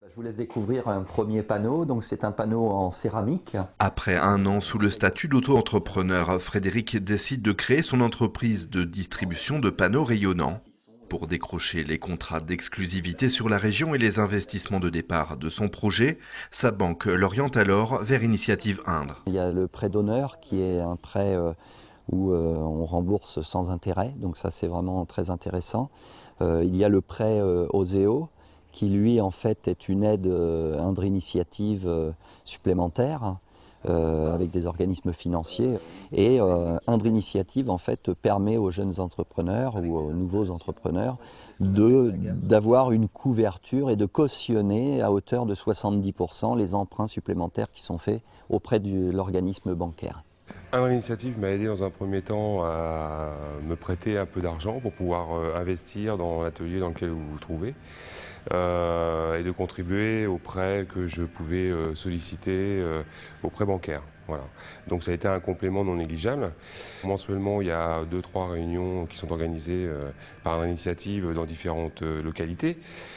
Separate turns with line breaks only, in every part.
Je vous laisse découvrir un premier panneau, donc c'est un panneau en céramique.
Après un an sous le statut d'auto-entrepreneur, Frédéric décide de créer son entreprise de distribution de panneaux rayonnants. Pour décrocher les contrats d'exclusivité sur la région et les investissements de départ de son projet, sa banque l'oriente alors vers Initiative Indre.
Il y a le prêt d'honneur qui est un prêt où on rembourse sans intérêt, donc ça c'est vraiment très intéressant. Il y a le prêt Oseo qui lui en fait est une aide Indre Initiative supplémentaire avec des organismes financiers, et Indre Initiative en fait permet aux jeunes entrepreneurs ou aux nouveaux entrepreneurs d'avoir une couverture et de cautionner à hauteur de 70% les emprunts supplémentaires qui sont faits auprès de l'organisme bancaire.
Indre Initiative m'a aidé dans un premier temps à me prêter un peu d'argent pour pouvoir investir dans l'atelier dans lequel vous vous trouvez et de contribuer aux prêts que je pouvais solliciter aux prêts bancaires. Voilà. Donc ça a été un complément non négligeable. Mensuellement, il y a 2-3 réunions qui sont organisées par Indre Initiative dans différentes localités.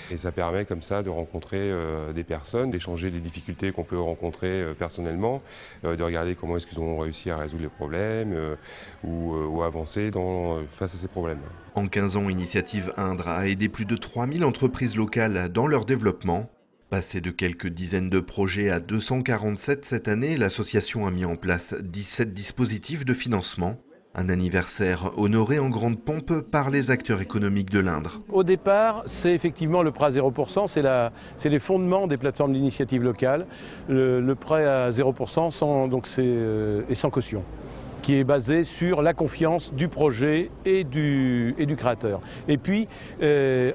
Et ça permet comme ça de rencontrer des personnes, d'échanger les difficultés qu'on peut rencontrer personnellement, de regarder comment est-ce qu'ils ont réussi à résoudre les problèmes ou avancer face à ces problèmes.
En 15 ans, Initiative Indre a aidé plus de 3000 entreprises locales dans leur développement. Passé de quelques dizaines de projets à 247 cette année, l'association a mis en place 17 dispositifs de financement. Un anniversaire honoré en grande pompe par les acteurs économiques de l'Indre.
Au départ, c'est effectivement le prêt à 0%, c'est les fondements des plateformes d'initiative locale. Le prêt à 0% est sans caution, qui est basé sur la confiance du projet et du créateur. Et puis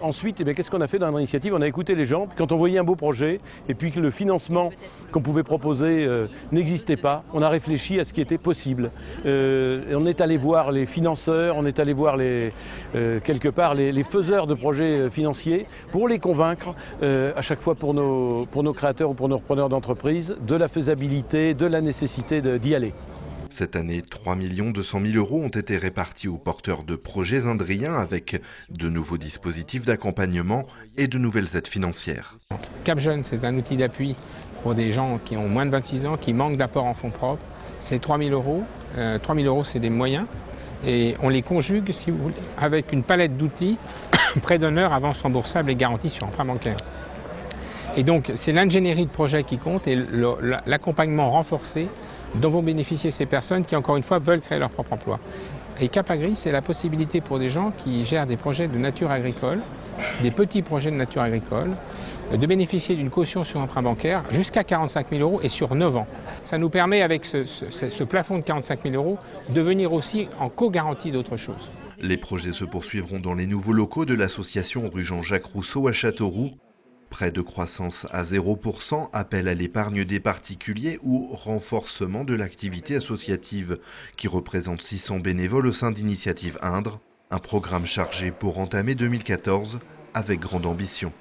ensuite, qu'est-ce qu'on a fait dans Indre Initiative? On a écouté les gens, puis quand on voyait un beau projet, et puis que le financement qu'on pouvait proposer n'existait pas, on a réfléchi à ce qui était possible. On est allé voir les financeurs, on est allé voir quelque part les faiseurs de projets financiers pour les convaincre, à chaque fois pour nos créateurs ou pour nos repreneurs d'entreprise, de la faisabilité, de la nécessité d'y aller.
Cette année, 3 200 000 € ont été répartis aux porteurs de projets indriens avec de nouveaux dispositifs d'accompagnement et de nouvelles aides financières.
Cap Jeune, c'est un outil d'appui pour des gens qui ont moins de 26 ans, qui manquent d'apport en fonds propres. C'est 3 000 €. 3 000 €, c'est des moyens. Et on les conjugue, si vous voulez, avec une palette d'outils, prêt d'honneur, avance remboursable et garantie sur emprunt bancaire. Et donc, c'est l'ingénierie de projet qui compte et l'accompagnement renforcé dont vont bénéficier ces personnes qui, encore une fois, veulent créer leur propre emploi. Et Cap Agri, c'est la possibilité pour des gens qui gèrent des projets de nature agricole, des petits projets de nature agricole, de bénéficier d'une caution sur emprunt bancaire jusqu'à 45 000 € et sur 9 ans. Ça nous permet, avec ce plafond de 45 000 €, de venir aussi en co-garantie d'autres choses.
Les projets se poursuivront dans les nouveaux locaux de l'association rue Jean-Jacques Rousseau à Châteauroux. Prêt de croissance à 0%, appel à l'épargne des particuliers ou renforcement de l'activité associative qui représente 600 bénévoles au sein d'Initiative Indre. Un programme chargé pour entamer 2014 avec grande ambition.